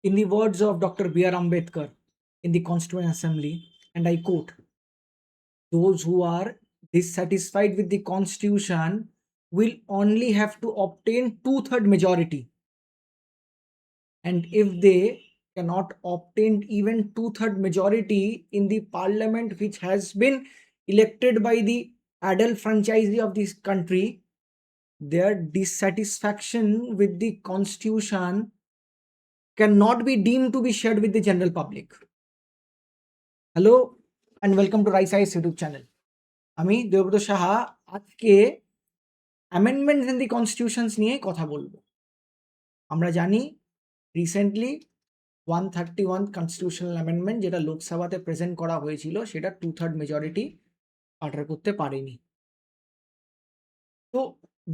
In the words of Dr. B.R. Ambedkar in the Constituent Assembly, and I quote, those who are dissatisfied with the Constitution will only have to obtain two-third majority. And if they cannot obtain even two-third majority in the parliament which has been elected by the adult franchisee of this country, their dissatisfaction with the Constitution cannot be deemed to be shared with the general public. Hello and welcome to Rise Eyes YouTube channel. আমি দেবব্রত সাহা আজকে amendments in the constitutions নিয়ে কথা বলবো। আমরা জানি recently 131 constitutional amendment যেটা লোকসভাতে present করা হয়েছিল সেটা 2/3 মেজরিটি পার করতে পারেনি। তো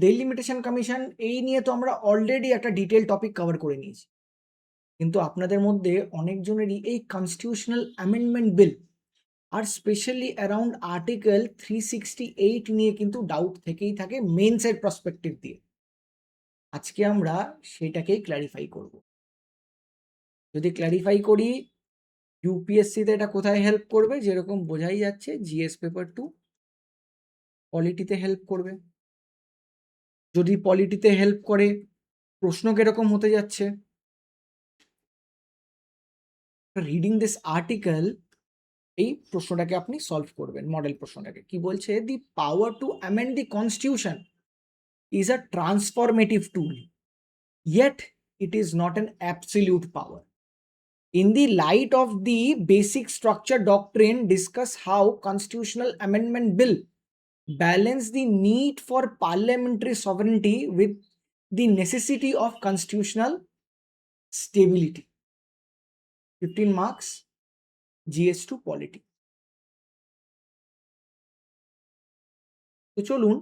ডেলিমিটেশন কমিশন এই নিয়ে তো আমরা অলরেডি একটা ডিটেল টপিক কভার করে নিয়েছি, কিন্তু আপনাদের মধ্যে অনেকজনেরই এই কনস্টিটিউশনাল অ্যামেন্ডমেন্ট বিল আর স্পেশালি অ্যারাউন্ড আর্টিকেল 368 নিয়ে কিন্তু ডাউট থেকেই থাকে মেন্সের পার্সপেক্টিভ দিয়ে। আজকে আমরা সেটাকেই ক্ল্যারিফাই করব। যদি ক্ল্যারিফাই করি, ইউপিএসসিতে এটা কোথায় হেল্প করবে, যেরকম বোঝাই যাচ্ছে জিএস পেপার 2 পলিটিতে হেল্প করবে। যদি পলিটিতে হেল্প করে, প্রশ্ন কিরকম হতে যাচ্ছে, রিডিং দিস আর্টিকেল এই প্রশ্নটাকে আপনি সলভ করবেন। মডেল প্রশ্নটাকে কি বলছে, the power to amend the constitution is a transformative tool, yet it is not an absolute power. In the light of the basic structure doctrine, discuss how constitutional amendment bill balance the need for parliamentary sovereignty with the necessity of constitutional stability. 15 marks, GS2 polity. তো চলুন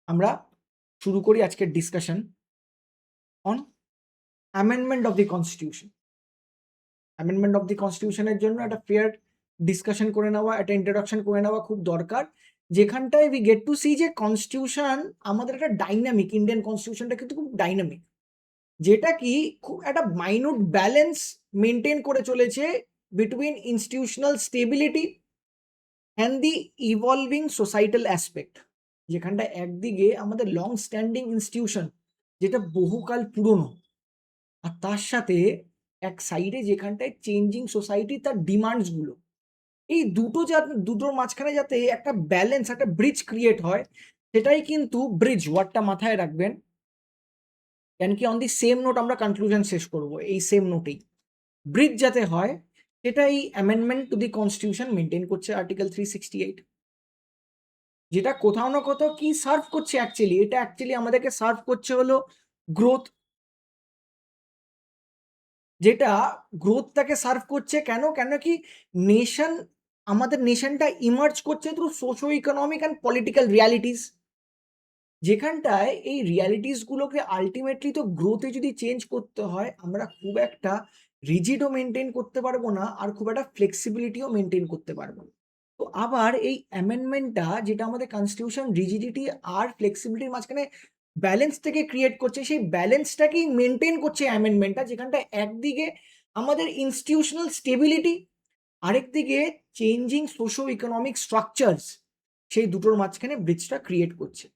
আমরা শুরু করি আজকের discussion on amendment of the constitution. Amendment of the কনস্টিটিউশনের জন্য একটা fair discussion করে নেওয়া, একটা ইন্ট্রোডাকশন করে নেওয়া খুব দরকার, যেখানটায় উই গেট টু সি যে কনস্টিটিউশন আমাদের একটা ডাইনামিক, ইন্ডিয়ান কনস্টিটিউশনটা কিন্তু খুব ডাইনামিক, যেটা কি খুব একটা মাইনুট ব্যালেন্স মেনটেন করে চলেছে between institutional stability and the evolving societal aspect. যেখানটা একদিকে আমাদের লং স্ট্যান্ডিং ইনস্টিটিউশন যেটা বহুকাল পুরনো, আর তার সাথে এক সাইডে যেখানটায় চেঞ্জিং সোসাইটি তার ডিমান্ডসগুলো, এই দুটোর মাঝখানে যাতে একটা ব্যালেন্স, একটা ব্রিজ ক্রিয়েট হয়, সেটাই কিন্তু ব্রিজ ওয়ার্ডটা মাথায় রাখবেন। কেন কি অন দি সেম নোট আমরা কনক্লুশন শেষ করব, এই সেম নোটেই ব্রিজ যাতে হয় সেটাই amendment to the constitution maintain করছে আর্টিকেল 368, যেটা কোথাও না কোথাও কি সার্ভ করছে অ্যাকচুয়ালি, এটা অ্যাকচুয়ালি আমাদেরকে সার্ভ করছে হলো গ্রোথ। যেটা গ্রোথটাকে সার্ভ করছে কেন, কেন কি নেশন, আমাদের নেশনটা ইমার্জ করছে through socio economic and political realities, যেখানটায় এই রিয়ালিটিসগুলোকে আলটিমেটলি তো গ্রোথে যদি চেঞ্জ করতে হয়, আমরা খুব একটা রিজিডও মেনটেন করতে পারবো না, আর খুব একটা ফ্লেক্সিবিলিটিও মেনটেন করতে পারবো না। তো আবার এই অ্যামেন্ডমেন্টটা যেটা আমাদের কনস্টিটিউশন রিজিডিটি আর ফ্লেক্সিবিলিটির মাঝখানে ব্যালেন্সটাকে ক্রিয়েট করছে, সেই ব্যালেন্সটাকেই মেনটেন করছে অ্যামেন্ডমেন্টটা, যেখানটা একদিকে আমাদের ইনস্টিটিউশনাল স্টেবিলিটি, আরেকদিকে চেঞ্জিং সোশো ইকোনমিক স্ট্রাকচারস, সেই দুটোর মাঝখানে ব্রিজটা ক্রিয়েট করছে।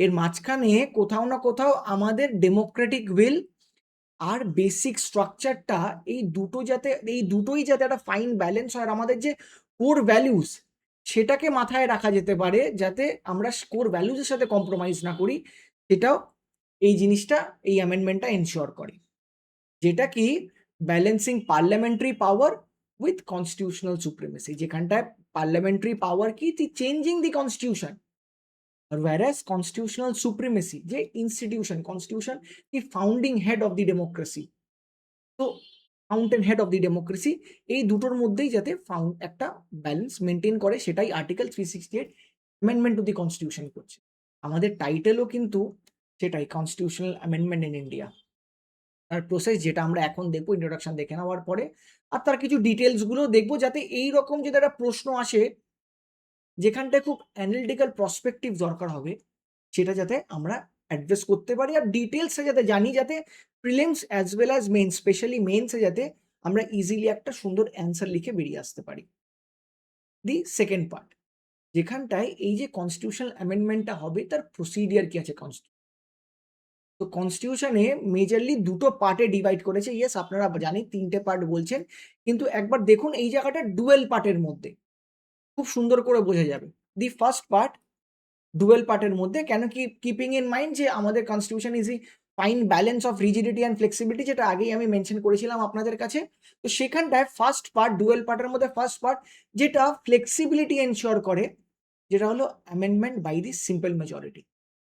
এর মাঝখানে কোথাও না কোথাও আমাদের ডেমোক্রেটিক উইল আর বেসিক স্ট্রাকচারটা, এই দুটোই যাতে একটা ফাইন ব্যালেন্স হয়, আর আমাদের যে কোর ভ্যালুস সেটাকে মাথায় রাখা যেতে পারে, যাতে আমরা কোর ভ্যালুসের সাথে কম্প্রোমাইজ না করি, সেটাও এই জিনিসটা, এই অ্যামেন্ডমেন্টটা এনশিওর করে, যেটা কি balancing parliamentary power with constitutional supremacy, যেখানটায় পার্লামেন্টারি পাওয়ার কি চেঞ্জিং দি কনস্টিটিউশন, আর whereas constitutional supremacy যে institution, constitution the founding head of the democracy, তো fountain head of the democracy, এই দুটোর মধ্যেই যাতে একটা ব্যালেন্স মেনটেন করে, সেটাই article 368 amendment to the constitution করছে। আমাদের টাইটেলও কিন্তু সেটাই, কনস্টিটিউশনাল অ্যামেন্ডমেন্ট ইন ইন্ডিয়া। তার প্রসেস যেটা আমরা এখন দেখবো, ইন্ট্রোডাকশন দেখে নেওয়ার পরে, আর তার কিছু ডিটেলসগুলো দেখবো, যাতে এই রকম যদি একটা প্রশ্ন আসে যেখানটায় খুব অ্যানালিটিক্যাল পার্সপেক্টিভ দরকার হবে, সেটা যাতে আমরা অ্যাড্রেস করতে পারি আর ডিটেলসে যাতে জানি, যাতে prelims as well as mains, specially মেইনসে যাতে আমরা ইজিলি একটা সুন্দর অ্যান্সার লিখে বেরিয়ে আসতে পারি। দি সেকেন্ড পার্ট, যেখানটায় এই যে কনস্টিটিউশনাল অ্যামেন্ডমেন্টটা হবে তার প্রসিডিয়ার কি আছে তো কনস্টিটিউশনে মেজরলি দুটো পার্টে ডিভাইড করেছে। ইয়েস, আপনারা জানি 3টে পার্ট বলছেন, কিন্তু একবার দেখুন এই জায়গাটা ডুয়েল পার্টের মধ্যে, খুব সুন্দর করে বোঝা যাবে। দি ফার্স্ট পার্ট ডুয়েল পার্টের মধ্যে, কেন কি কিপিং ইন মাইন্ড যে আমাদের constitution is E fine balance of rigidity and flexibility, যেটা আগেই আমি মেনশন করেছিলাম আপনাদের কাছে। তো সেখানটায় ফার্স্ট পার্ট, ডুয়েল পার্টের মধ্যে ফার্স্ট পার্ট যেটা ফ্লেক্সিবিলিটি এনশিওর করে, যেটা হলো amendment by the simple majority,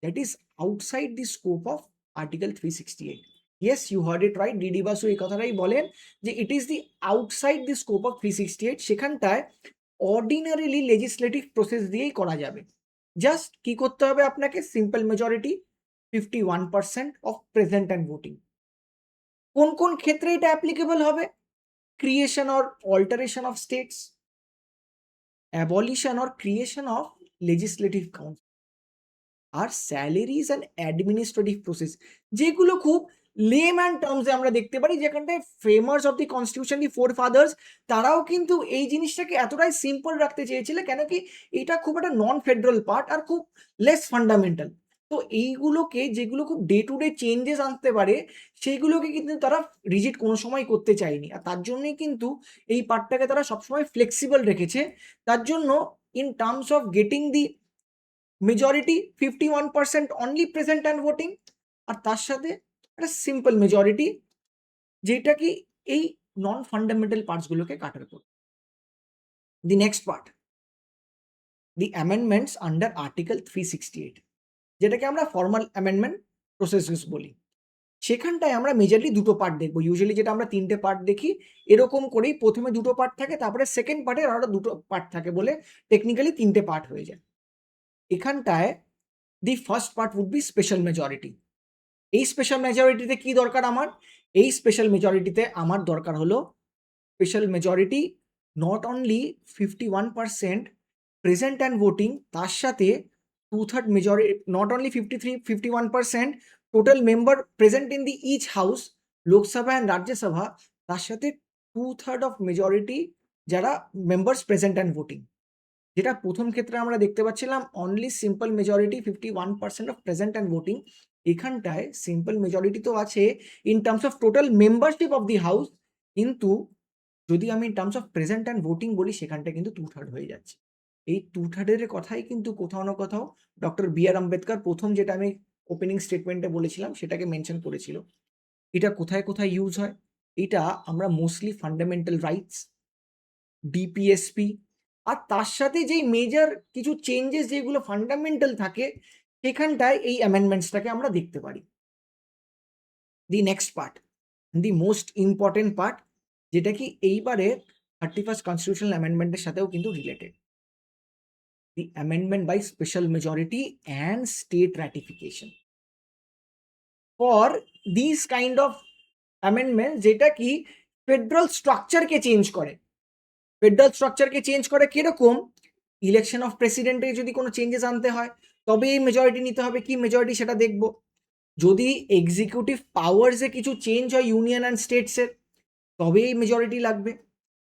that is outside the scope of article 368। Yes, you heard it right, DD Basu এই কথাটাই বলেন যে it is the outside the scope of 368। সেখানটায় অর্ডিনারিলি লেজিসলেটিভ প্রসেস দিয়েই করা যাবে। জাস্ট কি করতে হবে আপনাকে, simple majority 51% of present and voting. কোন কোন ক্ষেত্রে এটা অ্যাপ্লিকেবল হবে? Creation or alteration of states, abolition or creation of legislative council, আর স্যালারিজ অ্যান্ড অ্যাডমিনিস্ট্রেটিভ প্রসেস, যেগুলো খুব লেম্যান টার্মসে আমরা দেখতে পারি, যেখানটায় framers of the constitution, the four fathers, তারাও কিন্তু এই জিনিসটাকে এতটাই সিম্পল রাখতে চেয়েছিল, কেন কি এটা খুব একটা নন ফেডারেল পার্ট আর খুব লেস ফান্ডামেন্টাল। তো এইগুলোকে, যেগুলো খুব ডে টু ডে চেঞ্জেস আনতে পারে, সেইগুলোকে কিন্তু তারা রিজিড কোনো সময় করতে চায়নি, আর তার জন্যই কিন্তু এই পার্টটাকে তারা সবসময় ফ্লেক্সিবল রেখেছে। তার জন্য in terms of getting the majority 51% only present and voting, আর তার সাথে একটা সিম্পল মেজরিটি, যেটা কি এই নন ফান্ডামেন্টাল পার্টসগুলোকে কাটার পর। দি নেক্সট পার্ট, দি অ্যামেন্ডমেন্টস আন্ডার আর্টিকেল 368, যেটাকে আমরা ফর্মাল অ্যামেন্ডমেন্ট প্রসেসেস বলি। সেখানটায় আমরা মেজরলি দুটো পার্ট দেখবো। ইউজুয়ালি যেটা আমরা 3টে পার্ট দেখি, এরকম করেই প্রথমে দুটো পার্ট থাকে, তারপরে সেকেন্ড পার্টের আরো দুটো পার্ট থাকে বলে টেকনিক্যালি 3টে পার্ট হয়ে যায়। এখানটায় the first part would be special majority. এই স্পেশাল মেজরিটিতে কি দরকার আমার? এই স্পেশাল মেজরিটিতে আমার দরকার হলো special majority not only 51% present and voting, তার সাথে 2/3 majority, not only 51% total member present in the each house, Lok Sabha and Rajya Sabha, তার সাথে 2/3 অফ মেজরিটি যারা মেম্বার্স প্রেজেন্ট অ্যান্ড ভোটিং। যেটা প্রথম ক্ষেত্রে আমরা দেখতে পাচ্ছিলাম only simple majority 51% of present and voting, এখানটায় সিম্পল মেজরিটি তো আছে in terms of total membership of the house, কিন্তু যদি আমি in terms of present and voting বলি, সেখানটা কিন্তু 2/3 হয়ে যাচ্ছে। এই 2/3 কথাই কিন্তু কোথাও না কোথাও ডক্টর বি আর আম্বেদকর প্রথম, যেটা আমি ওপেনিং স্টেটমেন্টে বলেছিলাম, সেটাকে মেনশন করেছিল। এটা কোথায় কোথায় ইউজ হয়? এটা আমরা মোস্টলি ফান্ডামেন্টাল রাইটস, ডিপিএসপি, আর তার সাথে যেই মেজর কিছু চেঞ্জেস যেগুলো ফান্ডামেন্টাল থাকে, সেখানটায় এই অ্যামেন্ডমেন্টসটাকে আমরা দেখতে পারি। The next part, the most important part, যেটা কি এইবারে 31st কনস্টিটিউশনাল অ্যামেন্ডমেন্টের সাথেও কিন্তু related, the amendment by special majority and state ratification for this kind of amendment, যেটা কি ফেডারাল স্ট্রাকচারকে চেঞ্জ করে। ফেডারাল স্ট্রাকচারকে চেঞ্জ করে কিরকম? ইলেকশন অফ প্রেসিডেন্টে যদি কোনো চেঞ্জেস আনতে হয়, তবে এই মেজরিটি নিতে হবে। কি মেজরিটি সেটা দেখব। যদি এক্সিকিউটিভ পাওয়ার্সে কিছু চেঞ্জ হয় ইউনিয়ন অ্যান্ড স্টেটসের, তবে এই মেজরিটি লাগবে।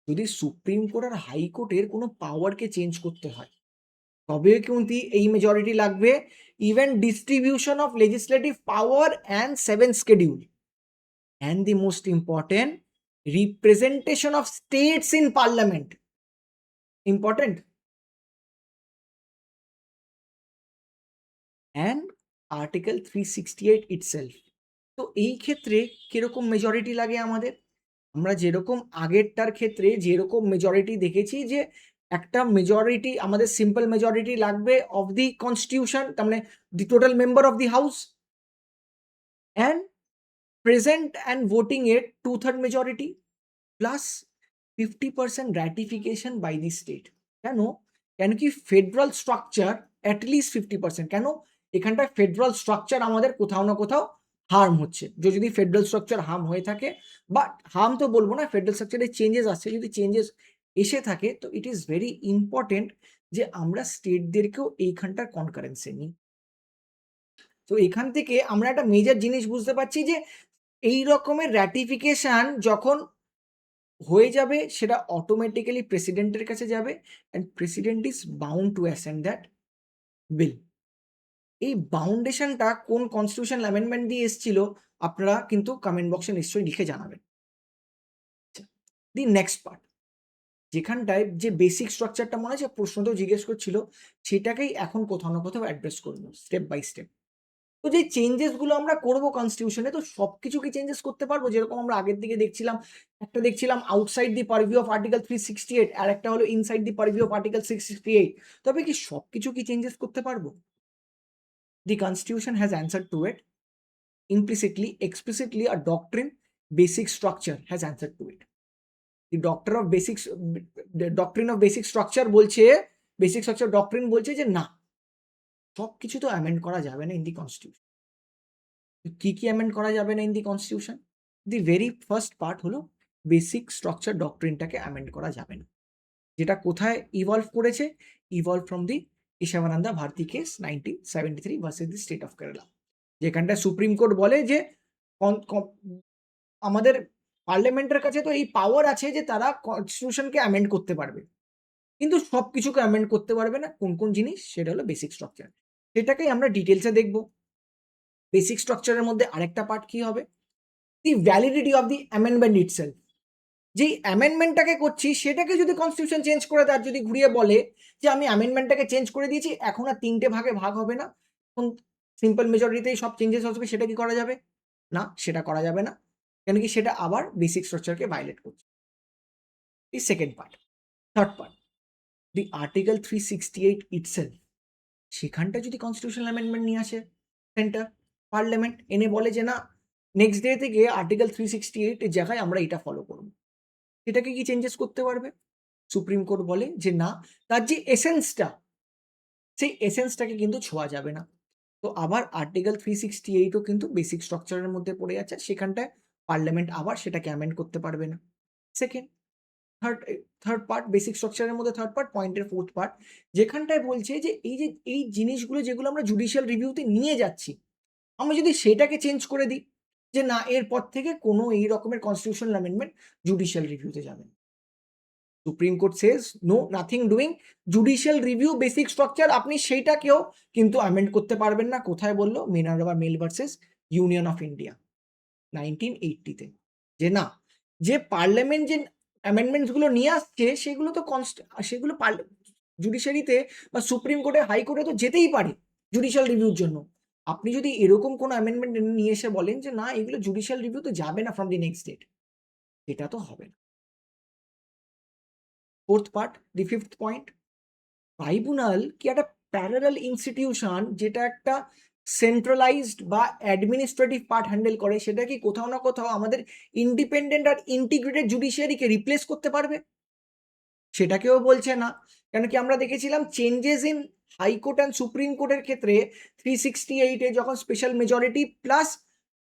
যদি সুপ্রিম কোর্ট আর হাইকোর্টের কোনো পাওয়ারকে চেঞ্জ করতে হয়, তবে কিন্তু এই মেজরিটি লাগবে। Even distribution of legislative power and 7th schedule, and the most important, representation of states in parliament, important, and article 368 itself। তো এই ক্ষেত্রে কিরকম মেজরিটি লাগে আমাদের? আমরা যেরকম আগেরটার ক্ষেত্রে যেরকম মেজরিটি দেখেছি, যে একটা মেজরিটি আমাদের সিম্পল মেজরিটি লাগবে অফ দি কনস্টিটিউশন, তার মানে the total member of the house, and present and voting এর 2/3 majority plus 50% ratification by the state. কেন? কেন কি ফেডারাল স্ট্রাকচার অ্যাটলিস্ট 50%। কেন? এখানটায় ফেডারাল স্ট্রাকচার আমাদের কোথাও না কোথাও হার্ম হচ্ছে। যদি ফেডারাল স্ট্রাকচার হার্ম হয়ে থাকে, বাট হার্ম তো বলবো না, ফেডারাল স্ট্রাকচারে চেঞ্জেস আসছে, যদি চেঞ্জেস এসে থাকে, তো ইট ইজ ভেরি ইম্পর্টেন্ট যে আমরা স্টেটদেরকেও এইখানটার কনকারেন্সে নিই। তো এখান থেকে আমরা একটা মেজর জিনিস বুঝতে পারছি যে এই রকমের র্যাটিফিকেশন যখন হয়ে যাবে সেটা অটোমেটিক্যালি প্রেসিডেন্টের কাছে যাবে and president is bound to ascend that bill. এই বাউন্ডেশনটা কোন কনস্টিটিউশনাল অ্যামেন্ডমেন্ট দিয়ে এসেছিল আপনারা কিন্তু কমেন্ট বক্সে নিশ্চয়ই লিখে জানাবেন। দি নেক্সট পার্ট, যেখানটায় যে বেসিক স্ট্রাকচারটা মনে আছে প্রশ্নতেও জিজ্ঞেস করছিল, সেটাকেই এখন কোথাও না কোথাও অ্যাড্রেস করবো স্টেপ বাই স্টেপ। তো যে চেঞ্জেসগুলো আমরা করবো কনস্টিটিউশনে, তো সবকিছু কি চেঞ্জেস করতে পারবো? যেরকম আমরা আগের দিকে দেখছিলাম, একটা দেখছিলাম outside the purview of article 368 আর একটা হলো inside the purview of article 668। তবে কি সবকিছু কি চেঞ্জেস করতে পারবো? The constitution has answer to it implicitly, explicitly. A doctrine, basic structure has answered to it. The doctrine of basic structure বলছে, বেসিক স্ট্রাকচার ডক্ট্রিন বলছে যে না, সব কিছু তো অ্যামেন্ড করা যাবে না ইন দি কনস্টিটিউশন। কি কি অ্যামেন্ড করা যাবে না in the constitution? The very first part হলো বেসিক স্ট্রাকচার ডক্ট্রিনটাকে অ্যামেন্ড করা যাবে না, যেটা কোথায় ইভলভ করেছে? Evolve from the Kesavananda Bharati case 1973 versus the state of Kerala, যেখানটা সুপ্রিম কোর্ট বলে যে আমাদের পার্লামেন্টের কাছে তো এই পাওয়ার আছে যে তারা কনস্টিটিউশনকে অ্যামেন্ড করতে পারবে, কিন্তু সবকিছুকে অ্যামেন্ড করতে পারবে না। কোন কোন জিনিস? সেটা হলো বেসিক স্ট্রাকচার। সেটাকেই আমরা ডিটেলসে দেখব। বেসিক স্ট্রাকচারের মধ্যে আরেকটা পার্ট কি হবে? The validity of the amendment itself. যেই অ্যামেন্ডমেন্টটাকে করছি সেটাকে যদি কনস্টিটিউশন চেঞ্জ করে দেয়, যদি ঘুরিয়ে বলে যে আমি অ্যামেন্ডমেন্টটাকে চেঞ্জ করে দিয়েছি, এখন আর 3টে ভাগে ভাগ হবে না, এখন সিম্পল মেজরিটিতেই সব চেঞ্জেস আসবে, সেটা কি করা যাবে? না, সেটা করা যাবে না। কেন কি? সেটা আবার বেসিক স্ট্রাকচারকে ভায়োলেট করছে। দি second part, third part, the article 368 itself, সেখানটা যদি কনস্টিটিউশনাল অ্যামেন্ডমেন্ট নিয়ে আসে সেন্টার পার্লামেন্ট, এনে বলে যে না, নেক্সট ডে থেকে আর্টিকেল 368 এর জায়গায় আমরা এটা ফলো করব, এটাকে কি চেঞ্জেস করতে পারবে? সুপ্রিম কোর্ট বলে যে না, তার যে এসেন্সটা, সেই এসেন্সটাকে কিন্তু ছোঁয়া যাবে না। তো আবার আর্টিকেল 368ও কিন্তু বেসিক স্ট্রাকচারের মধ্যে পড়ে যাচ্ছে, সেখানটায় পার্লামেন্ট আবার সেটাকে অ্যামেন্ড করতে পারবে না। সেকেন্ড, থার্ড পার্ট, বেসিক স্ট্রাকচারের মধ্যে থার্ড পার্ট, পয়েন্টের ফোর্থ পার্ট, যেখানটায় বলছে যে এই জিনিসগুলো যেগুলো আমরা জুডিশিয়াল রিভিউতে নিয়ে যাচ্ছি, আমরা যদি সেটাকে চেঞ্জ করে দিই যে না, এরপর থেকে কোনো এই রকমের কনস্টিটিউশনাল অ্যামেন্ডমেন্ট জুডিশিয়াল রিভিউতে যাবে না। Supreme Court says no, nothing doing, judicial review basic structure আপনি সেইটাকেও কিন্তু অ্যামেন্ড করতে পারবেন না। কোথায় বললো? Minerva mill versus Union of India 1980-তে, যে না, যে পার্লামেন্ট যে অ্যামেন্ডমেন্টস গুলো নিয়ে আসছে সেগুলো তো সেগুলো জুডিশিয়ারিতে বা সুপ্রিম কোর্টে, হাইকোর্টে তো যেতেই পারে জুডিশিয়াল রিভিউর জন্য। আপনি যদি এরকম কোনো অ্যামেন্ডমেন্ট নিয়ে এসে বলেন যে না, এগুলো জুডিশিয়াল রিভিউ তো যাবে না ফ্রম দি নেক্সট ডেট, এটা তো হবে না। ফোর্থ পার্ট, দি ফিফথ পয়েন্ট, ট্রাইব্যুনাল কি একটা প্যারালাল ইনস্টিটিউশন যেটা একটা সেন্ট্রালাইজড বা অ্যাডমিনিস্ট্রেটিভ পার্ট হ্যান্ডেল করে, সেটা কি কোথাও না কোথাও আমাদের ইন্ডিপেন্ডেন্ট আর ইন্টিগ্রেটেড জুডিশিয়ারিকে রিপ্লেস করতে পারবে? সেটাকেও বলছে না। কেন কি? আমরা দেখেছিলাম changes in high court and supreme কোর্টের ক্ষেত্রে 368-এ যখন স্পেশাল মেজরিটি প্লাস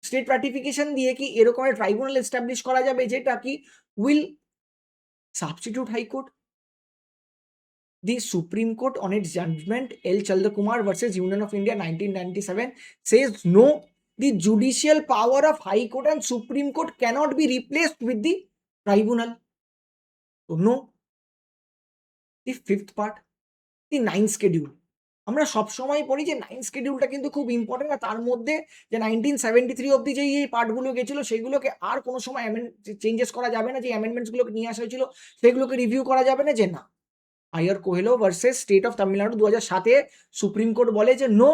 স্টেট রাটিফিকেশন দিয়ে কি এরকমের ট্রাইব্যুনাল এস্টাবলিশ করা যাবে যেটা কি will substitute high court. The Supreme Court on its judgment L. Chandrakumar versus Union of India 1997 says no, the judicial power of High Court and Supreme Court cannot be replaced with the tribunal. So no. The fifth part, the ninth schedule. আমরা সবসময় পড়ি যে ninth শিডিউলটা কিন্তু খুব important, আর তার মধ্যে যে 1973 অব্দি যে এই পার্টগুলো গেছিলো সেগুলোকে আর কোনো সময় চেঞ্জেস করা যাবে না, যে অ্যামেন্ডমেন্টসগুলোকে নিয়ে আসা হয়েছিল সেগুলোকে রিভিউ করা যাবে না, যে না। I R Coelho versus state of Tamil Nadu 2007-এ সুপ্রিম কোর্ট বলে যে নো,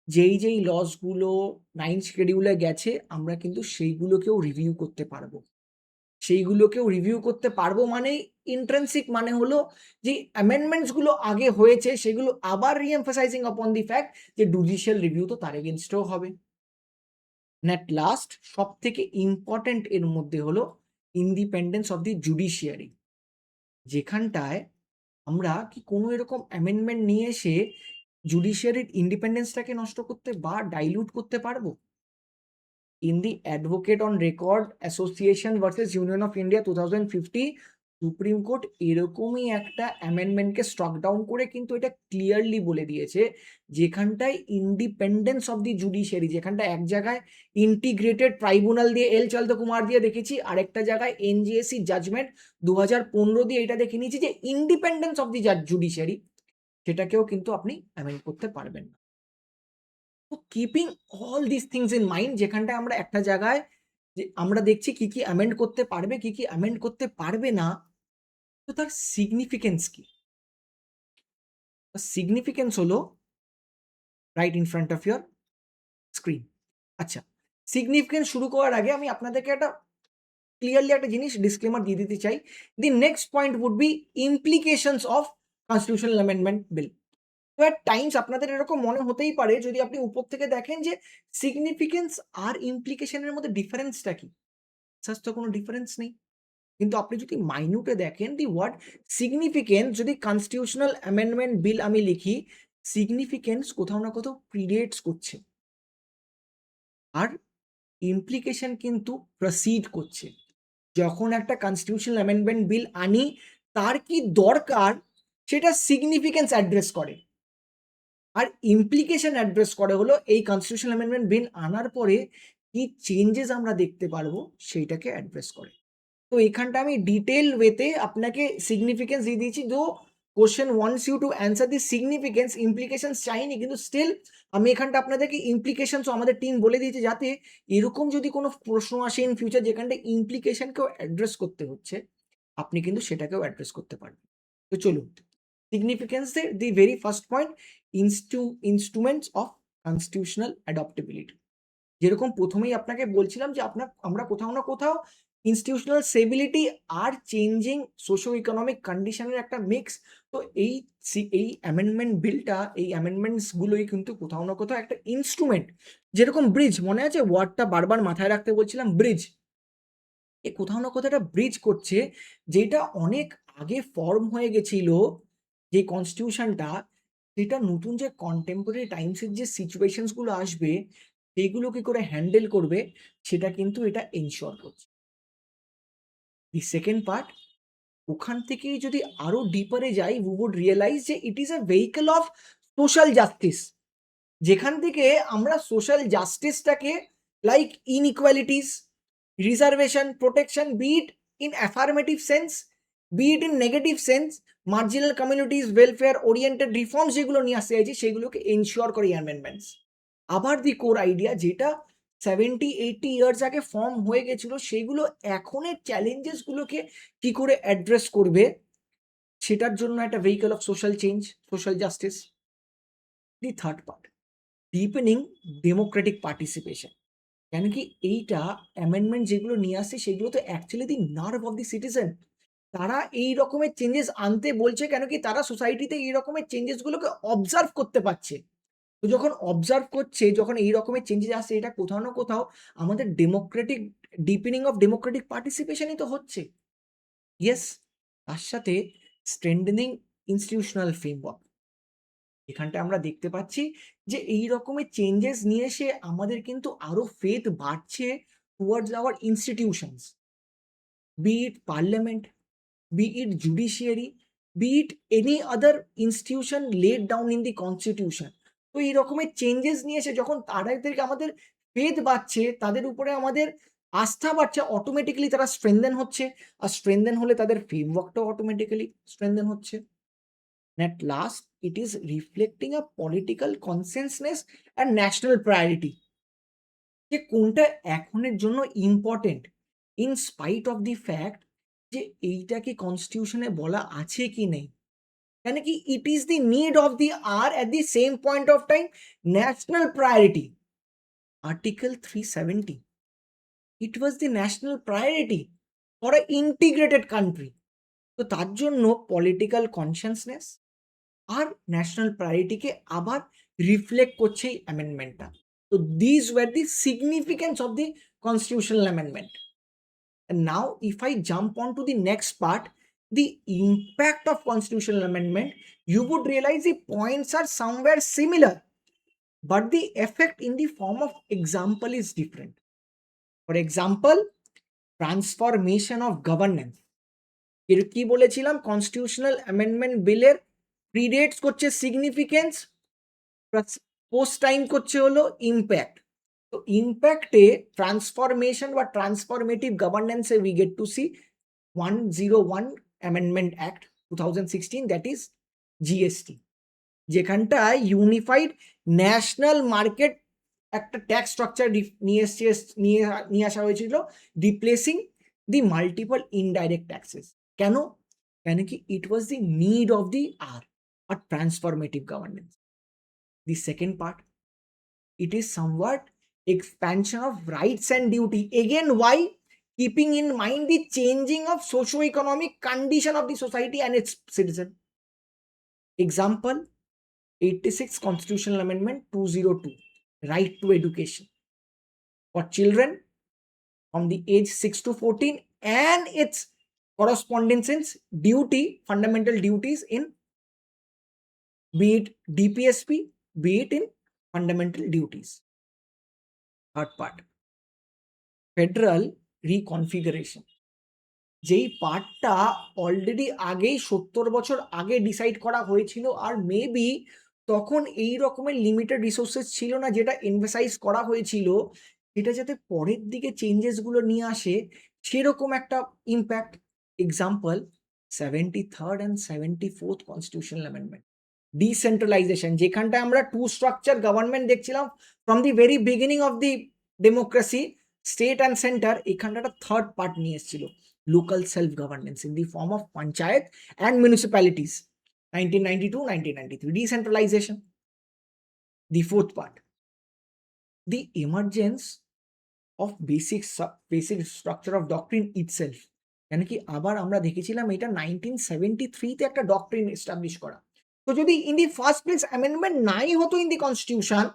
যেই লসগুলো নাইন্থ শিডিউলে গেছে আমরা কিন্তু সেইগুলোকেও রিভিউ করতে পারবো। সেইগুলোকেও রিভিউ করতে পারবো মানে ইন্ট্রিনসিক মানে হলো যে অ্যামেন্ডমেন্টসগুলো আগে হয়েছে সেগুলো আবার রিএমফাসাইজিং অপন দি ফ্যাক্ট যে জুডিশিয়াল রিভিউ তো তার এগেনস্টেও হবে। অ্যাট লাস্ট, সব থেকে ইম্পর্টেন্ট এর মধ্যে হলো ইন্ডিপেন্ডেন্স অফ দি জুডিশিয়ারি, যেখানটায় আমরা কি কোনো এরকম অ্যামেন্ডমেন্ট নিয়ে এসে জুডিশিয়ারির ইন্ডিপেন্ডেন্সটাকে নষ্ট করতে বা ডাইলিউট করতে পারবো? In the advocate on record association versus Union of India 2050 supreme court এরকমই একটা অ্যামেন্ডমেন্টকে স্ট্রাক ডাউন করে কিন্তু এটা ক্লিয়ারলি বলে দিয়েছে, যেখানটায় ইন্ডিপেন্ডেন্স অফ দি জুডিশিয়ারি, যেখানটা এক জায়গায় ইন্টিগ্রেটেড ট্রাইব্যুনাল দিয়ে এল চলতো কুমার দিয়ে দেখেছি, আরেকটা জায়গায় এনজিএসি জাজমেন্ট 2015 দিয়ে এটা দেখে নিয়েছি যে ইন্ডিপেন্ডেন্স অফ দি জুডিশিয়ারি, সেটাকেও কিন্তু আপনি অ্যামেন্ড করতে পারবেন না। তো keeping all this things in mind, যেখানটায় আমরা একটা জায়গায় যে আমরা দেখছি কি কি অ্যামেন্ড করতে পারবে, কি কি অ্যামেন্ড করতে পারবে না, তো তার সিগনিফিকেন্স কি? সিগনিফিকেন্স হলো right in front of your screen. আচ্ছা, সিগনিফিকেন্স শুরু করার আগে আমি আপনাদেরকে একটা ক্লিয়ারলি একটা জিনিস ডিসক্লেমার দিয়ে দিতে চাই। The next point would be implications of constitutional amendment bill. তো অ্যাট টাইমস আপনাদের এরকম মনে হতেই পারে যদি আপনি উপর থেকে দেখেন যে সিগনিফিকেন্স আর ইমপ্লিকেশনের মধ্যে ডিফারেন্সটা কি? সাস তো কোনো ডিফারেন্স নেই। কিন্তু আপনি যদি মাইনুটে দেখেন দি ওয়ার্ড সিগনিফিকেন্স, যদি কনস্টিটিউশনাল অ্যামেন্ডমেন্ট বিল আমি লিখি, সিগনিফিকেন্স কোথাও না কোথাও প্রিডেটস করছে, আর ইমপ্লিকেশন কিন্তু প্রসিড করছে। যখন একটা কনস্টিটিউশনাল অ্যামেন্ডমেন্ট বিল আনি, তার কি দরকার সেটা সিগনিফিকেন্স অ্যাড্রেস করে, আর ইমপ্লিকেশন অ্যাড্রেস করে হলো এই কনস্টিটিউশনাল অ্যামেন্ডমেন্ট বিল আনার পরে কি চেঞ্জেস আমরা দেখতে পারবো সেইটাকে অ্যাড্রেস করে। তো এখানটা আমি ডিটেল ওয়েতে আপনাকে সিগনিফিকেন্স দিয়ে দিয়েছি। Though question wants you to answer the significance, implications চাইনি, কিন্তু স্টিল আমি এখানটা আপনাদেরকে ইমপ্লিকেশনসও আমাদের টিম বলে দিয়েছে, যাতে এরকম যদি কোনো প্রশ্ন আসে ইন ফিউচার যেখানটা ইমপ্লিকেশনকেও অ্যাড্রেস করতে হচ্ছে, আপনি কিন্তু সেটাকেও অ্যাড্রেস করতে পারবেন। তো চলুন, সিগনিফিকেন্সের the very first point, instruments of constitutional adaptability. যেরকম প্রথমেই আপনাকে বলছিলাম যে আমরা কোথাও না কোথাও ইনস্টিটিউশনাল স্টেবিলিটি আর চেঞ্জিং সোশ্যাল ইকোনমিক কন্ডিশনের একটা মিক্স। তো এই অ্যামেন্ডমেন্ট বিলটা, এই অ্যামেন্ডমেন্টস গুলোই কিন্তু কোথাও না কোথাও একটা ইনস্ট্রুমেন্ট, যেরকম ব্রিজ, মনে আছে ওয়ার্ডটা বারবার মাথায় রাখতে বলছিলাম, ব্রিজ। এ কোথাও না কোথাও একটা ব্রিজ করছে, যেটা অনেক আগে ফর্ম হয়ে গেছিল যে কনস্টিটিউশনটা, সেটা নতুন যে কন্টেম্পোরারি টাইমসের যে সিচুয়েশনস গুলো আসবে সেগুলো কি করে হ্যান্ডেল করবে, সেটা কিন্তু এটা এনশিওর করছে। দি সেকেন্ড পার্ট, ওখান থেকেই যদি আরো ডিপারে যাই, উই উড রিয়েলাইজ যে it is a vehicle of social justice, যেখান থেকে আমরা সোশ্যাল জাস্টিসটাকে like inequalities, reservation, protection, be it in affirmative sense, be it in negative sense, marginal communities welfare oriented reforms যেগুলো নিয়ে আসতে চাইছি সেগুলোকে এনশিওর করে অ্যামেন্ডমেন্টস। আবার দি কোর আইডিয়া যেটা 70-80 ইয়ার্স আগে ফর্ম হয়ে গেছিল, সেগুলো এখনের চ্যালেঞ্জেসগুলোকে কি করে অ্যাড্রেস করবে, সেটার জন্য একটা vehicle of social change, social justice. The third part, deepening Democratic participation. কেন কি এইটা অ্যামেন্ডমেন্ট যেগুলো নিয়ে আসছে সেগুলো তো actually the nerve of the citizen. তারা এই রকমের চেঞ্জেস আনতে বলছে কেন কি তারা সোসাইটিতে এই রকমের চেঞ্জেসগুলোকে অবজার্ভ করতে পারছে। তো যখন অবজার্ভ করছে, যখন এই রকমের চেঞ্জেস আসছে, এটা কোথাও না কোথাও আমাদের ডেমোক্রেটিক, ডিপেনিং অফ ডেমোক্রেটিক পার্টিসিপেশনই তো হচ্ছে। ইয়েস, তার সাথে স্ট্রেংথেনিং ইনস্টিটিউশনাল ফ্রেমওয়ার্ক। এখানটায় আমরা দেখতে পাচ্ছি যে এই রকমের চেঞ্জেস নিয়ে এসে আমাদের কিন্তু আরো ফেথ বাড়ছে towards our institutions, be it parliament, be it judiciary, be it any other institution laid down in the constitution। তো এই রকমের চেঞ্জেস নিয়ে এসে যখন তাদেরকে আমাদের ফেথ বাড়ছে, তাদের উপরে আমাদের আস্থা বাড়ছে, অটোমেটিক্যালি তারা স্ট্রেংথেন হচ্ছে, আর স্ট্রেংথেন হলে তাদের ফ্রেমওয়ার্কটাও অটোমেটিক্যালি স্ট্রেংথেন হচ্ছে। At last it is reflecting a political consensus and national priority, যে কোনটা এখনের জন্য important, in spite of the fact যে এইটা কি কনস্টিটিউশনে বলা আছে কি নেই। কেন কি it is the need of the আর at the same point of time national priority. Article 370, it was the national priority for a integrated country. তো তার জন্য পলিটিক্যাল কনসিয়াসনেস আর ন্যাশনাল প্রায়োরিটিকে আবার রিফ্লেক্ট করছে এই অ্যামেন্ডমেন্টটা। তো this were the significance of the constitutional amendment. And now, if I jump on to the next part, the impact of constitutional amendment, you would realize the points are somewhere similar, but the effect in the form of example is different. For example, transformation of governance. এর কি বলেছিলাম, constitutional amendment বিলের প্রিডেটস করছে significance, post time করছে হলো impact. তো ইম্প্যাক্টে transformation বা ট্রান্সফরমেটিভ গভর্নেন্সে we get to see 101 amendment act 2016, that is GST, যেখানটায় ইউনিফাইড ন্যাশনাল মার্কেট একটা ট্যাক্স স্ট্রাকচার নিয়ে আসা হয়েছিল, replacing the multiple indirect taxes. কেন? কেন কি it was the need of the hour transformative governance. The second part, it is somewhat expansion of rights and duty. Again, why? Keeping in mind the changing of socio-economic condition of the society and its citizen. Example, 86 Constitutional Amendment 202, right to education for children from the age 6 to 14 and its correspondences, duty, fundamental duties in, be it DPSP, be it in fundamental duties. Third part, federal reconfiguration, যেই পার্টটা already আগেই 70 বছর আগে decide করা হয়েছিল, আর maybe তখন এই রকমের লিমিটেড রিসোর্সেস ছিল না, যেটা এমফাসাইজ করা হয়েছিল, এটা যাতে পরের দিকে চেঞ্জেসগুলো নিয়ে আসে, সেরকম একটা impact. Example, 73rd and 74th constitutional amendment, decentralisation, যেখানটায় আমরা টু স্ট্রাকচার গভর্নমেন্ট দেখছিলাম from the very beginning of the democracy, state and centre, এখানটা একটা থার্ড পার্ট নিয়ে এসেছিল, local self governance in the form of panchayat and municipalities, 1992-1993, decentralization. The fourth part, the emergence of basic structure of doctrine itself, কেন কি আবার আমরা দেখেছিলাম এটা 1973-তে একটা ডক্ট্রিন এস্টাবলিশ করা। তো যদি in the first place amendment নাই হতো ইন দি কনস্টিটিউশন,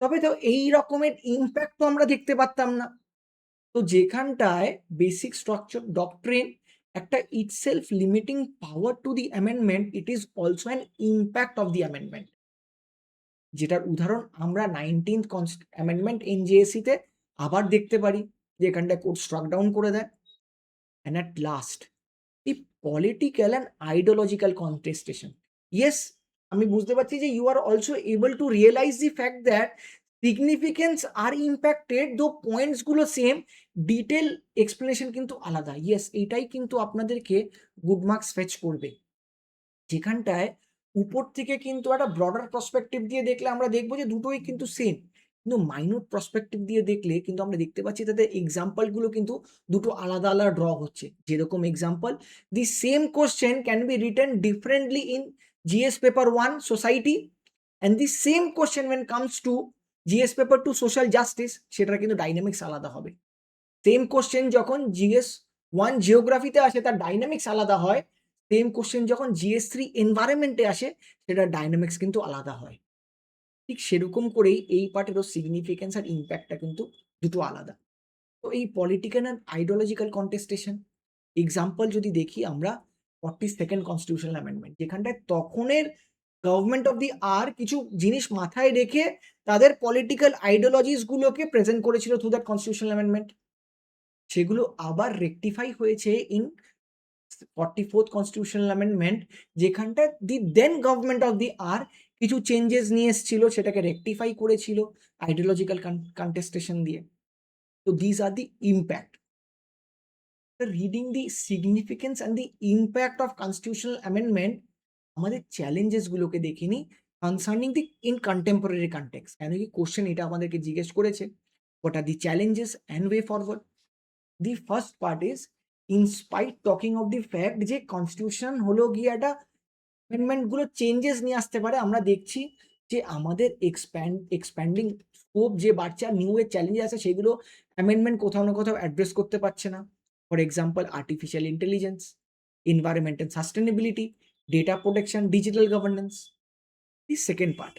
তবে তো এই রকমের ইম্প্যাক্ট তো আমরা দেখতে পারতাম না। তো যেখানটায় বেসিক স্ট্রাকচার ডক্ট্রিন একটা itself limiting power to the amendment, it is also an impact of the amendment, যেটার উদাহরণ আমরা 19th অ্যামেন্ডমেন্ট এনজিএসিতে আবার দেখতে পারি, যেখানটায় কোর্ট স্ট্রাক ডাউন করে দেয়। And at last, the political and ideological contestation. Yes, আমি বুঝতে পারছি যে you are also able to realize the fact that significance are impacted, though points গুলো সেম, ডিটেল এক্সপ্লেনেশন কিন্তু আলাদা। ইয়েস, এটাই কিন্তু আপনাদেরকে গুড মার্কস ফেচ করবে, যেখানটায় উপর থেকে কিন্তু একটা ব্রডার পার্সপেক্টিভ দিয়ে দেখলে আমরা দেখবো যে দুটোই কিন্তু সেম, কিন্তু মাইনর পার্সপেক্টিভ দিয়ে দেখলে কিন্তু আমরা দেখতে পাচ্ছি তাদের এক্সাম্পলগুলো কিন্তু দুটো আলাদা আলাদা ড্র হচ্ছে। যেরকম example, the same question can be written differently in GS paper 1 society, and the same question when comes to GS paper 2 social justice, সেটার কিন্তু ডাইনামিক্স আলাদা হবে। সেম কোশ্চেন যখন জিএস 1 জিওগ্রাফিতে আসে, তার ডাইনামিক্স আলাদা হয়। সেম কোশ্চেন যখন GS3 এনভায়রনমেন্টে আসে, সেটার ডাইনামিক্স কিন্তু আলাদা হয়। ঠিক সেরকম করেই এই পার্টেরও সিগনিফিকেন্স আর ইম্প্যাক্টটা কিন্তু দুটো আলাদা। তো এই পলিটিক্যাল অ্যান্ড আইডিওলজিক্যাল কন্টেস্টেশন এক্সাম্পল যদি দেখি আমরা, 42nd কনস্টিটিউশনাল অ্যামেন্ডমেন্ট, যেখানটায় তখনের গভর্নমেন্ট অফ দি আর কিছু জিনিস মাথায় রেখে তাদের পলিটিক্যাল আইডিওলজিস গুলোকে প্রেজেন্ট করেছিল থ্রু দ্যাট কনস্টিটিউশনাল অ্যামেন্ডমেন্ট, সেগুলো আবার রেকটিফাই হয়েছে ইন 44th কনস্টিটিউশনাল অ্যামেন্ডমেন্ট, যেখানটা দি দেন গভর্নমেন্ট অফ দি আর কিছু চেঞ্জেস নিয়ে এসেছিল, সেটাকে রেকটিফাই করেছিল আইডিওলজিক্যাল কন্টেস্টেশন দিয়ে। তো this are the impact. Reading the significance and the impact of constitutional amendment, আমাদের চ্যালেঞ্জেস গুলোকে দেখিনি concerning the in contemporary context. কেন কি কোশ্চেন এটা আমাদেরকে জিজ্ঞেস করেছে, what are the challenges and way forward. The first part is, in spite talking of the fact যে কনস্টিটিউশন হলো গিয়ে একটা অ্যামেন্ডমেন্ট গুলো চেঞ্জেস নিয়ে আসতে পারে, আমরা দেখছি যে আমাদের এক্সপ্যান্ডিং স্কোপ যে বাচ্চা নিউ এর চ্যালেঞ্জ আছে, সেগুলো অ্যামেন্ডমেন্ট কোথাও না কোথাও অ্যাড্রেস করতে পারছে না। For example, artificial intelligence, environmental sustainability, data protection, digital governance. The second part,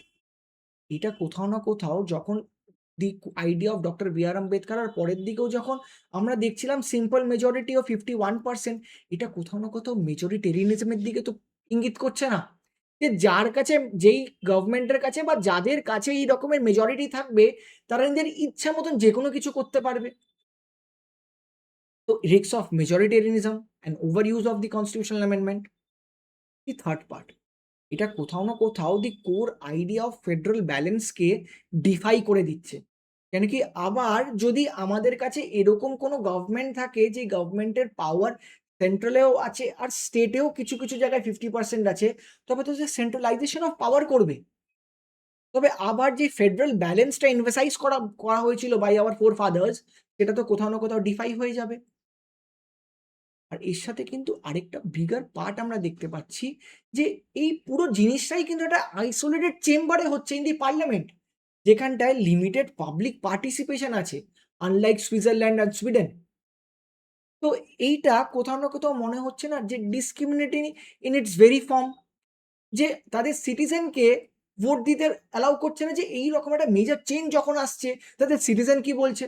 এটা কোথাও না কোথাও যখন the idea of doctor B R Ambedkar, আর পরের দিকেও যখন আমরা দেখছিলাম সিম্পল মেজরিটি অফ 51%, এটা কোথাও না কোথাও মেজরিটেরিয়ানিজমের দিকে তো ইঙ্গিত করছে না, যে যার কাছে, যেই গভর্নমেন্টের কাছে বা যাদের কাছে এই রকমের মেজরিটি থাকবে, তারা নিজের ইচ্ছা মতন যে কোনো কিছু করতে পারবে। তো risk of majoritarianism and over use of the constitutional amendment. The third part, এটা কোথাও না কোথাও the core idea of federal ব্যালেন্সকে ডিফাই করে দিচ্ছে। কেন কি আবার যদি আমাদের কাছে এরকম কোনো গভর্নমেন্ট থাকে যে গভর্নমেন্টের পাওয়ার সেন্ট্রালেও আছে আর স্টেটেও কিছু কিছু জায়গায় 50% আছে, তবে তো সে সেন্ট্রালাইজেশন অফ পাওয়ার করবে। তবে আবার যে ফেডারেল ব্যালেন্সটা এমফাসাইজ করা করা হয়েছিল বাই আওয়ার ফোর ফাদার্স, সেটা তো কোথাও না কোথাও ডিফাই হয়ে যাবে। আর এর সাথে কিন্তু আরেকটা বিগার পার্ট আমরা দেখতে পাচ্ছি যে এই পুরো জিনিসটাই কিন্তু একটা আইসোলেটেড চেম্বারে হচ্ছে ইন দি পার্লামেন্ট, যেখানটায় লিমিটেড পাবলিক পার্টিসিপেশন আছে, আনলাইক সুইজারল্যান্ড আর সুইডেন। তো এইটা কোথাও না কোথাও মনে হচ্ছে না যে ডিসক্রিমিনেটিং ইন ইটস ভেরি ফর্ম, যে তাদের সিটিজেনকে ভোট দিতে অ্যালাউ করছে না, যে এই রকম একটা মেজর চেঞ্জ যখন আসছে তাদের সিটিজেন কি বলছে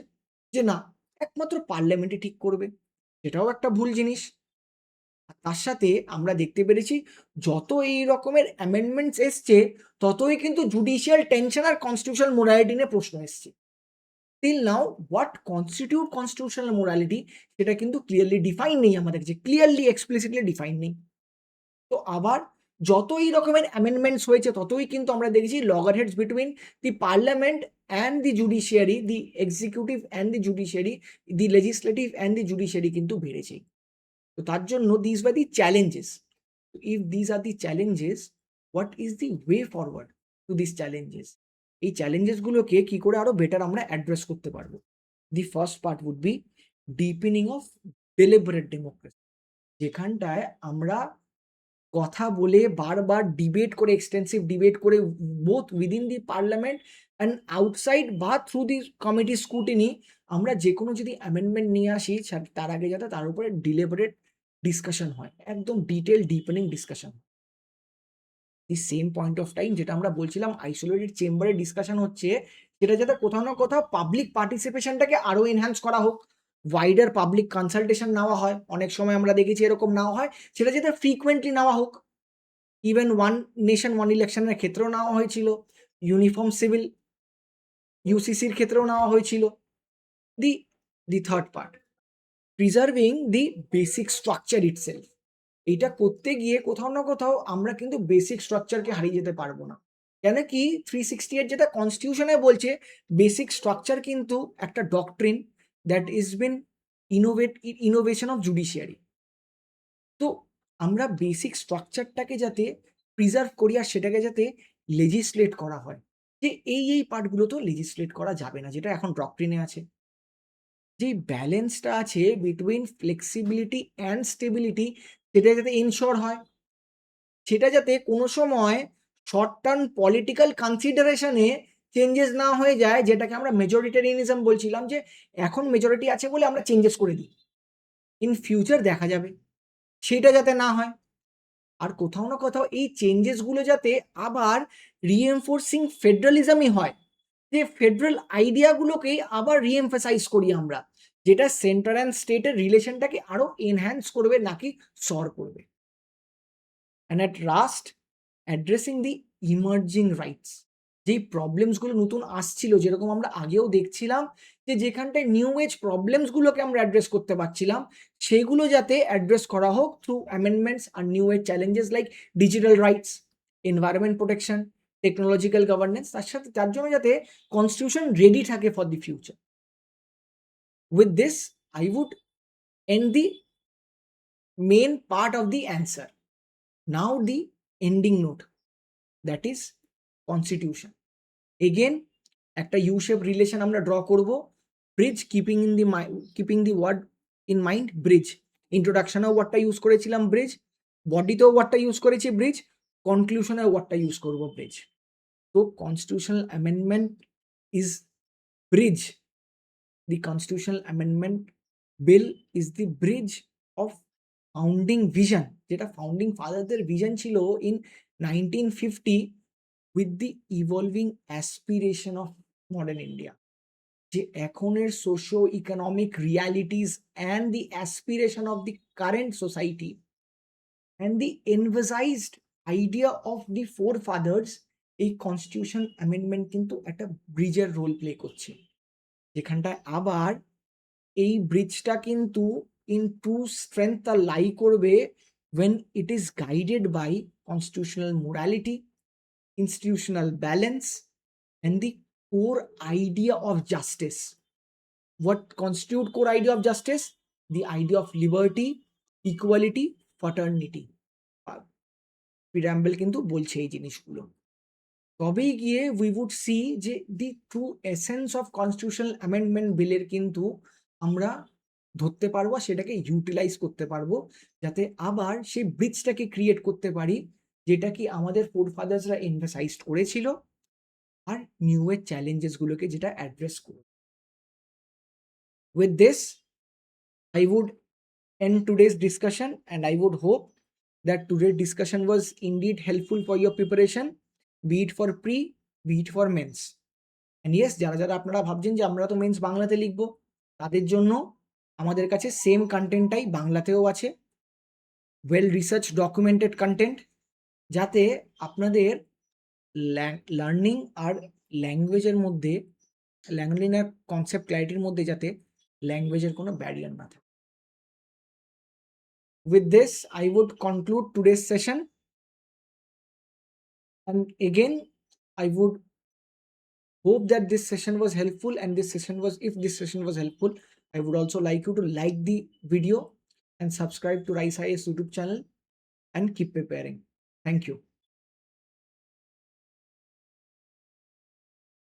যে না, একমাত্র পার্লামেন্টে ঠিক করবে। এটাও একটা ভুল জিনিস। তার সাথে আমরা দেখতে পেরেছি যত এই রকমের অ্যামেন্ডমেন্টস এসছে, ততই কিন্তু জুডিশিয়াল টেনশন আর কনস্টিটিউশনাল মোরালিটি নিয়ে প্রশ্ন এসছে। Till now what constitute constitutional morality, সেটা কিন্তু ক্লিয়ারলি ডিফাইন নেই আমাদের কাছে, ক্লিয়ারলি এক্সপ্লিসিটলি ডিফাইন নেই। তো আবার যতই রকমের অ্যামেন্ডমেন্টস হয়েছে, ততই কিন্তু আমরা দেখেছি loggerheads between the parliament and the judiciary, the executive and the judiciary, the legislative and the judiciary কিন্তু বেড়েছে। তো তার জন্য this were the challenges. If this are the challenges, what is the way forward to this challenges? এই চ্যালেঞ্জেসগুলোকে কি করে আরো বেটার আমরা অ্যাড্রেস করতে পারবো? The first part would be deepening of deliberate democracy, যেখানটায় আমরা কথা বলে বারবার ডিবেট করে, এক্সটেন্সিভ ডিবেট করে, both within the parliament and outside বা থ্রু দি কমিটি স্ক্রুটিনি, আমরা যে কোনো যদি অ্যামেন্ডমেন্ট নিয়ে আসি, তার আগে যাতে তার উপরে ডিলিবারেট ডিসকাশন হয়, একদম detail deepening discussion. The same point of time যেটা আমরা বলছিলাম আইসোলেটেড চেম্বারে ডিসকাশন হচ্ছে, সেটা যাতে কোথাও না কোথাও পাবলিক পার্টিসিপেশনটাকে আরো এনহ্যান্স করা হোক, ওয়াইডার পাবলিক কনসালটেশন নেওয়া হয়, অনেক সময় আমরা দেখেছি এরকম নেওয়া হয়, সেটা যাতে ফ্রিকুয়েন্টলি নেওয়া হোক। ইভেন ওয়ান নেশন ওয়ান ইলেকশনের ক্ষেত্রেও নেওয়া হয়েছিল, ইউনিফর্ম সিভিল ইউসিসির ক্ষেত্রেও নেওয়া হয়েছিল। The the third part, preserving the basic structure itself. এটা করতে গিয়ে কোথাও না কোথাও আমরা কিন্তু বেসিক স্ট্রাকচারকে হারিয়ে যেতে পারবো না। কেন কি 368 যেটা কনস্টিটিউশনে বলছে, বেসিক স্ট্রাকচার কিন্তু একটা doctrine that is bin innovation of judiciary. তো আমরা বেসিক স্ট্রাকচারটাকে যাতে প্রিজার্ভ করি আর সেটাকে যাতে লেজিসলেট করা হয়, যে এই পার্টগুলো তো লেজিসলেট করা যাবে না, যেটা এখন ডক্ট্রিনে আছে। যে ব্যালেন্সটা আছে বিটুইন ফ্লেক্সিবিলিটি অ্যান্ড স্টেবিলিটি, সেটা যাতে ইনশিওর হয়, সেটা যাতে কোনো সময় শর্ট টার্ম পলিটিক্যাল কনসিডারেশনে চেঞ্জেস না হয়ে যায়, যেটাকে আমরা মেজরিটেরিয়ানিজম বলছিলাম, যে এখন মেজরিটি আছে বলে আমরা চেঞ্জেস করে দিই, ইন ফিউচার দেখা যাবে, সেটা যাতে না হয়। আর কোথাও না কোথাও এই চেঞ্জেসগুলো যাতে আবার রিএনফোর্সিং ফেডারালিজমই হয়, যে ফেডারেল আইডিয়াগুলোকেই আবার রিএমফাসাইজ করি আমরা, যেটা সেন্টার অ্যান্ড স্টেটের রিলেশনটাকে আরো এনহ্যান্স করবে নাকি সর করবে। And at last, addressing the emerging rights, যেই প্রবলেমসগুলো নতুন আসছিল, যেরকম আমরা আগেও দেখছিলাম যে যেখানটায় নিউ এজ প্রবলেমসগুলোকে আমরা অ্যাড্রেস করতে পারছিলাম, সেগুলো যাতে অ্যাড্রেস করা হোক থ্রু অ্যামেন্ডমেন্টস আর new age challenges like digital rights, environment protection, technological governance, তার সাথে তার জন্য যাতে কনস্টিটিউশন রেডি থাকে for the future. With this I would end the main part of the answer. Now the ending note, that is constitution. Again একটা U shape relation আমরা draw করব, bridge keeping the word in mind, bridge. ইন্ট্রোডাকশনেও ওয়ার্ডটা use করেছিলাম bridge, বডিতেও ওয়ার্ডটা use করেছি bridge, কনক্লুশনের ওয়ার্ডটা use করব ব্রিজ। তো constitutional amendment is bridge, the constitutional amendment bill is the bridge of founding vision, যেটা ফাউন্ডিং ফাদারদের ভিশন ছিল in 1950 with the evolving aspiration of modern India, যে এখনের socio economic realities and the aspiration of the current society and the envisaged idea of the four fathers, এই constitution amendment কিন্তু একটা ব্রিজের role play করছে, যেখানটায় আবার এই ব্রিজটা কিন্তু in true strength তা lie করবে when it is guided by constitutional morality, institutional balance, and the core idea of justice. What constitute core idea of justice? The idea of liberty, equality, fraternity. প্রিরাম্বল কিন্তু বলছে এই জিনিসগুলো। তবেই গিয়ে we would see যে the true essence of constitutional amendment বিলের কিন্তু আমরা ধরতে পারবো, সেটাকে ইউটিলাইজ করতে পারবো, যাতে আবার সেই ব্রিজটাকে ক্রিয়েট করতে পারি যেটা কি আমাদের ফোরফাদার্সরা এমফাসাইজ করেছিল, আর নিউ এর চ্যালেঞ্জেসগুলোকে যেটা অ্যাড্রেস করবে। With this I would end today's discussion, and I would hope that today's discussion was indeed helpful for your preparation, be it for pre, be it for mains. And yes, যারা যারা আপনারা ভাবছেন যে আমরা তো men's বাংলাতে লিখব, তাদের জন্য আমাদের কাছে সেম কন্টেন্টটাই বাংলাতেও আছে, ওয়েল রিসার্চ ডকুমেন্টেড কন্টেন্ট, যাতে আপনাদের লার্নিং আর ল্যাঙ্গুয়েজের মধ্যে, লার্নিং আর কনসেপ্ট ক্ল্যারিটির মধ্যে যাতে ল্যাঙ্গুয়েজের কোনো ব্যারিয়ার না থাকে। With this, I would conclude today's session. And again, I would hope that this session was helpful, and if this session was helpful, I would also like you to like the video and subscribe to Rise IAS YouTube channel and keep preparing. Thank you.